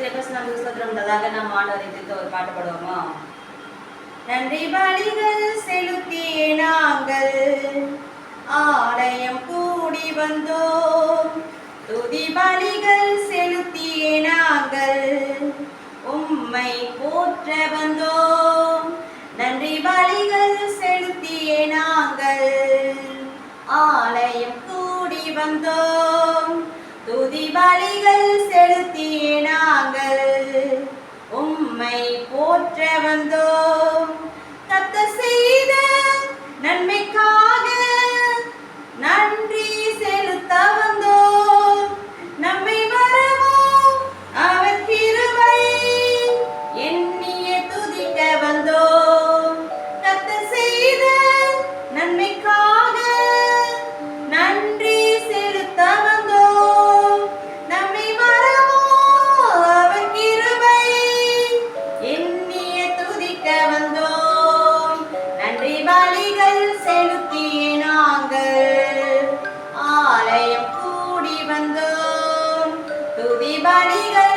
நாம் ஆண்டவரை துதித்து ஒரு பாட்டு பாடுவோமா? நன்றி பலிகள் செலுத்திய நாங்கள் ஆலயம் கூடி வந்தோம். துதி பலிகள் செலுத்திய நாங்கள் உம்மை போற்ற வந்தோம். நன்றி பலிகள் செலுத்திய நாங்கள் ஆலயம் கூடி வந்தோம். துதி பலிகள் செலுத்திய நாங்கள் உம்மை போற்ற வந்தோம். கர்த்தர் செய்த நன்மைக்காக நன்றி செலுத்த வந்தோம். நம்மை மறவோம் அவர் கிருபை எண்ணிய துதிக்க வந்தோம். கர்த்தர் செய்த நன்மைக்காக நன்றி செலுத்த வந்தோம். நம்மை மறவோம் அவர் கிருபை எண்ணிய துதிக்க வந்தோம். நன்றி பலிகள் செலுத்திய நாங்கள் ஆலயம் கூடி வந்தோம். துதி பலிகள்